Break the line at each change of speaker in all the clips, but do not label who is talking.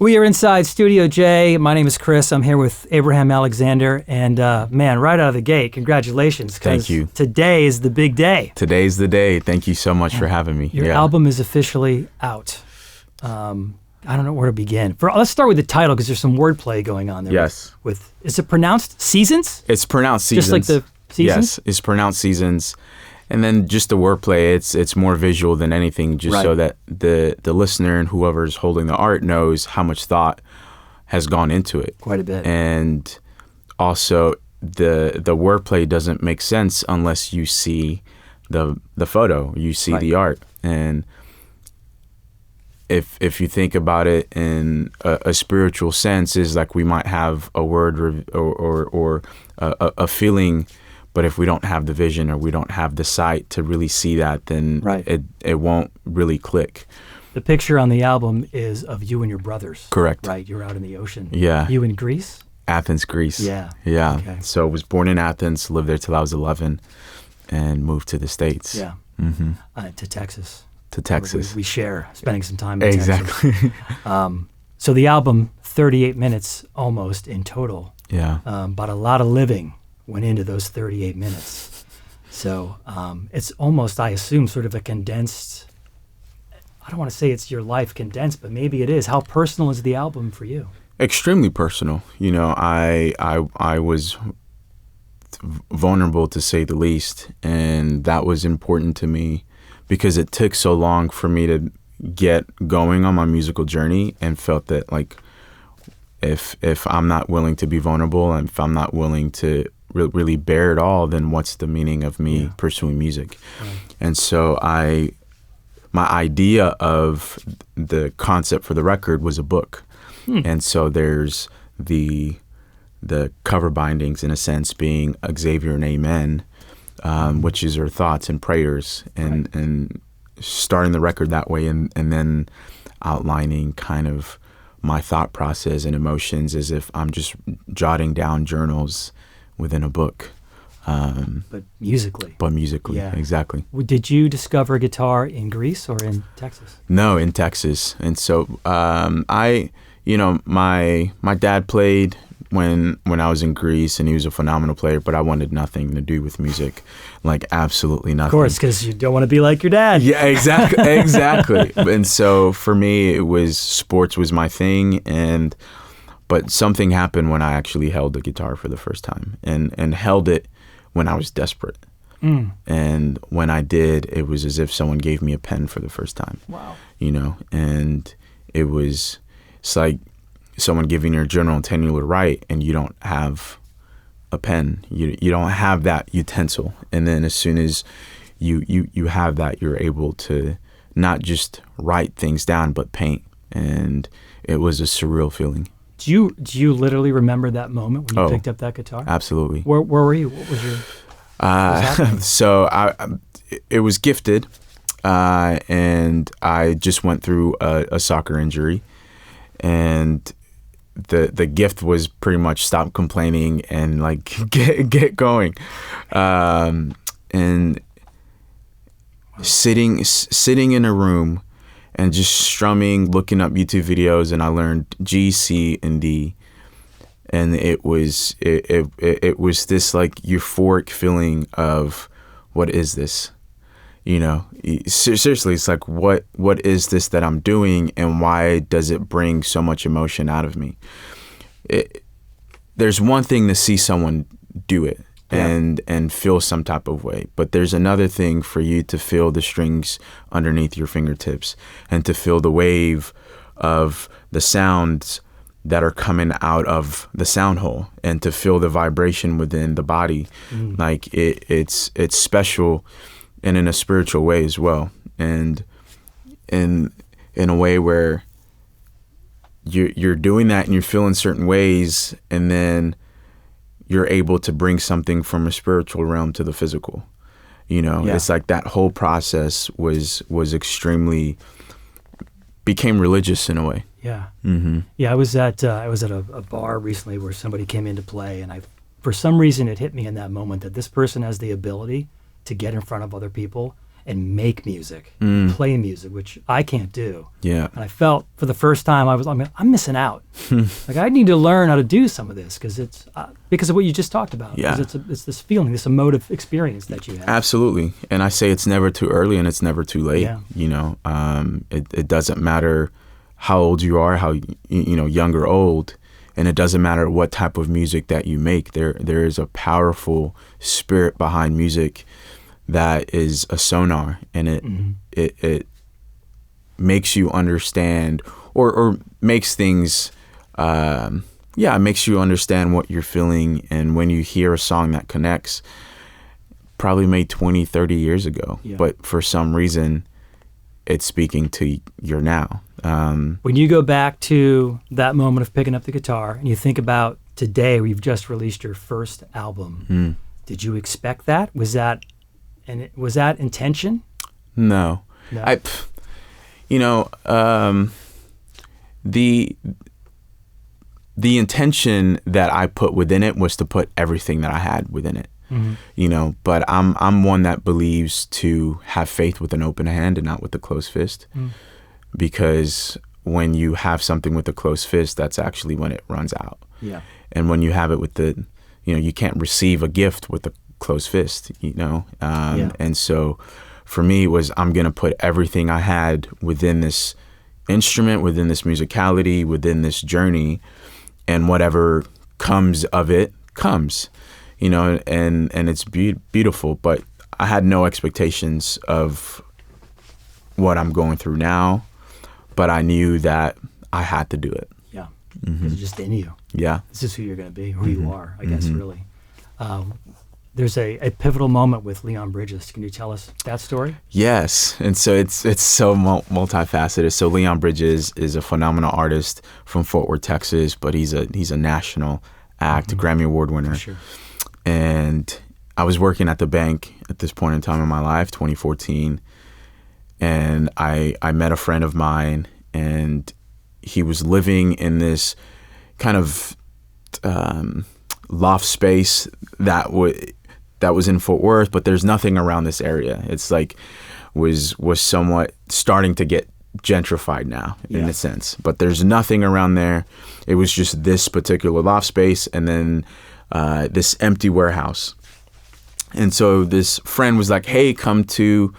We are inside Studio J. My name is Chris. I'm here with Abraham Alexander. And man, right out of the gate, congratulations.
Thank you.
Today is the big day.
Today's the day. Thank you so much for having me.
Your album is officially out. I don't know where to begin. Let's start with the title because there's some wordplay going on there.
Yes.
Is it pronounced Seasons?
It's pronounced Seasons.
Just like the Seasons?
Yes, it's pronounced Seasons. And then just the wordplay, it's more visual than anything, just so that the listener and whoever's holding the art knows how much thought has gone into it.
Quite a bit.
And also the wordplay doesn't make sense unless you see the photo, you see the art. And if you think about it in a spiritual sense, is like we might have a word or a feeling, but if we don't have the vision or we don't have the sight to really see that, then it won't really click.
The picture on the album is of you and your brothers.
Correct.
Right, you're out in the ocean.
Yeah.
You in Greece?
Athens, Greece.
Yeah.
Yeah.
Okay.
So I was born in Athens, lived there till I was 11, and moved to the States.
Yeah.
Mm-hmm.
To Texas.
To Texas.
We share spending some time in
exactly.
Texas. So the album, 38 minutes almost in total.
Yeah.
But a lot of living went into those 38 minutes. So it's almost, I assume, sort of a condensed, I don't want to say it's your life condensed, but maybe it is. How personal is the album for you?
Extremely personal. You know, I was vulnerable, to say the least, and that was important to me because it took so long for me to get going on my musical journey, and felt that, like, if I'm not willing to be vulnerable and if I'm not willing to really bear it all, then what's the meaning of me pursuing music? Right. And so my idea of the concept for the record was a book. And so there's the cover bindings, in a sense, being Xavier and Amen, which is our thoughts and prayers, and starting the record that way, and then outlining kind of my thought process and emotions as if I'm just jotting down journals within a book.
But musically.
Yeah. Exactly.
Did you discover guitar in Greece or in Texas?
No, in Texas. And so my dad played when I was in Greece, and he was a phenomenal player, but I wanted nothing to do with music, like absolutely nothing.
Of course, because you don't want to be like your dad.
Yeah, exactly. And so for me, sports was my thing, but something happened when I actually held the guitar for the first time, and held it when I was desperate. And when I did, it was as if someone gave me a pen for the first time.
Wow.
And it's like someone giving you a journal and telling you to write, and you don't have a pen. You don't have that utensil. And then as soon as you have that, you're able to not just write things down, but paint. And it was a surreal feeling.
Do you literally remember that moment when you picked up that guitar?
Absolutely.
Where were you? What was your...
So it was gifted, and I just went through a soccer injury, and the gift was pretty much stop complaining and like get going, and sitting in a room and just strumming, looking up YouTube videos, and I learned G, C, and D, and it was this like euphoric feeling of, what is this? Seriously, it's like, what is this that I'm doing, and why does it bring so much emotion out of me? There's one thing to see someone do it and feel some type of way, but there's another thing for you to feel the strings underneath your fingertips, and to feel the wave of the sounds that are coming out of the sound hole, and to feel the vibration within the body. Like it's special, and in a spiritual way as well, and in a way where you're doing that and you're feeling certain ways, and then you're able to bring something from a spiritual realm to the physical. It's like that whole process was extremely, became religious in a way.
Yeah.
Mm-hmm.
Yeah, I was at a bar recently where somebody came in to play, and for some reason it hit me in that moment that this person has the ability to get in front of other people and make music,
Mm.
play music, which I can't do.
Yeah.
And I felt for the first time I'm missing out. Like I need to learn how to do some of this because of what you just talked about.
Yeah.
'Cause it's this feeling, this emotive experience that you have.
Absolutely. And I say it's never too early and it's never too late.
Yeah.
You know, it doesn't matter how old you are, how, young or old. And it doesn't matter what type of music that you make. There is a powerful spirit behind music that is a sonar, and it makes you understand or makes things, it makes you understand what you're feeling. And when you hear a song that connects, probably made 20, 30 years ago, but for some reason, it's speaking to your now.
When you go back to that moment of picking up the guitar and you think about today where you've just released your first album, did you expect that? Was that intention?
No. The intention that I put within it was to put everything that I had within it. But I'm one that believes to have faith with an open hand and not with a closed fist. Because when you have something with a closed fist, that's actually when it runs out.
Yeah.
And when you have it with you can't receive a gift with a closed fist, And so for me it was, I'm going to put everything I had within this instrument, within this musicality, within this journey, and whatever comes of it comes, and it's beautiful. But I had no expectations of what I'm going through now, but I knew that I had to do it.
Yeah. It's just in you.
Yeah.
This is who you're going to be, who you are, I guess, really. There's a pivotal moment with Leon Bridges. Can you tell us that story?
Yes. And so it's so multifaceted. So Leon Bridges is a phenomenal artist from Fort Worth, Texas, but he's a national act, Grammy Award winner.
Sure.
And I was working at the bank at this point in time in my life, 2014. And I met a friend of mine, and he was living in this kind of loft space that was in Fort Worth, but there's nothing around this area. It's like was somewhat starting to get gentrified now in a sense, but there's nothing around there. It was just this particular loft space and then this empty warehouse. And so this friend was like, hey, come to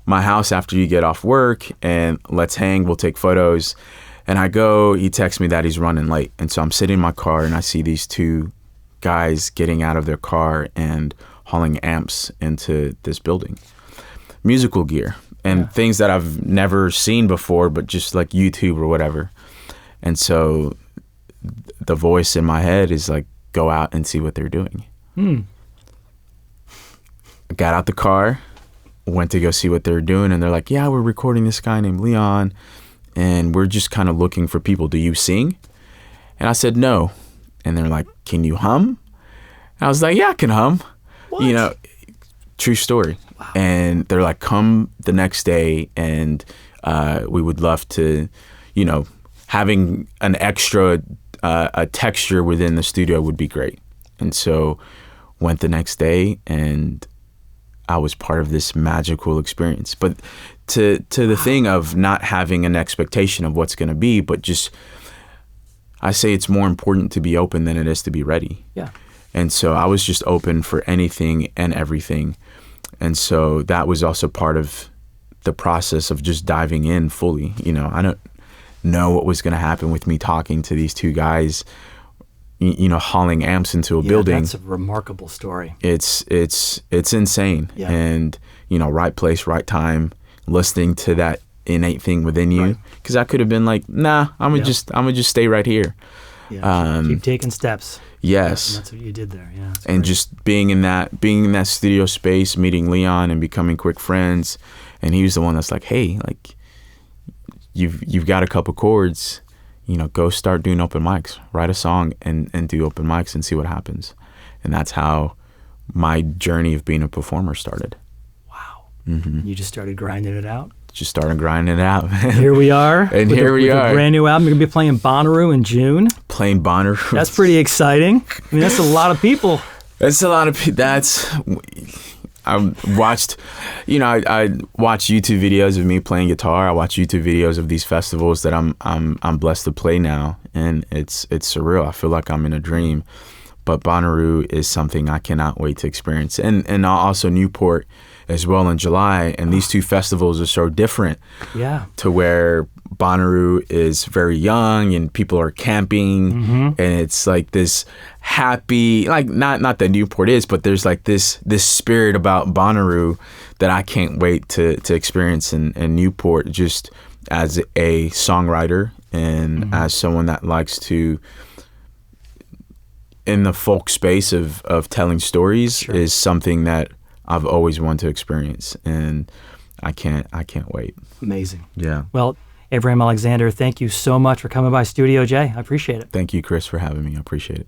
my house after you get off work and let's hang, we'll take photos. And I go, he texts me that he's running late. And so I'm sitting in my car and I see these two guys getting out of their car and hauling amps into this building. Musical gear and things that I've never seen before, but just like YouTube or whatever. And so the voice in my head is like, go out and see what they're doing. I got out the car, went to go see what they were doing, and they're like, yeah, we're recording this guy named Leon, and we're just kind of looking for people. Do you sing? And I said, no. And they're like, can you hum? And I was like, yeah, I can hum.
What?
True story. Wow. And they're like, come the next day, and we would love to, having an extra a texture within the studio would be great. And so went the next day, and I was part of this magical experience. But to the thing of not having an expectation of what's going to be, but just, I say it's more important to be open than it is to be ready.
Yeah. And
so I was just open for anything and everything. And so that was also part of the process of just diving in fully. I don't know what was going to happen with me talking to these two guys, hauling amps into a building.
That's a remarkable story.
It's insane.
Yeah.
And, right place, right time, listening to that innate thing within you. Because I could have been like, nah, I'm gonna just stay right here.
Yeah. Keep taking steps.
Yes.
And that's what you did there. Yeah.
And great. Just being in that studio space, meeting Leon and becoming quick friends. And he was the one that's like, hey, like you've got a couple chords, go start doing open mics, write a song and do open mics and see what happens. And that's how my journey of being a performer started.
Wow.
Mm-hmm.
You just started grinding it out?
Just started grinding it out.
Here we are.
And here we are.
A brand new album. You're going to be playing Bonnaroo in June.
Playing Bonnaroo.
That's pretty exciting. I mean, that's a lot of people.
That's a lot of people. I watched, I watch YouTube videos of me playing guitar. I watch YouTube videos of these festivals that I'm blessed to play now, and it's surreal. I feel like I'm in a dream. But Bonnaroo is something I cannot wait to experience, and also Newport as well in July. And these two festivals are so different.
Yeah.
To where Bonnaroo is very young and people are camping, and it's like this happy, like not that Newport is, but there's like this spirit about Bonnaroo that I can't wait to experience in Newport, just as a songwriter and as someone that likes to, in the folk space of telling stories,
Sure.
is something that I've always wanted to experience, and I can't wait.
Amazing.
Yeah.
Well, Abraham Alexander, thank you so much for coming by Studio J. I appreciate it.
Thank you, Chris, for having me. I appreciate it.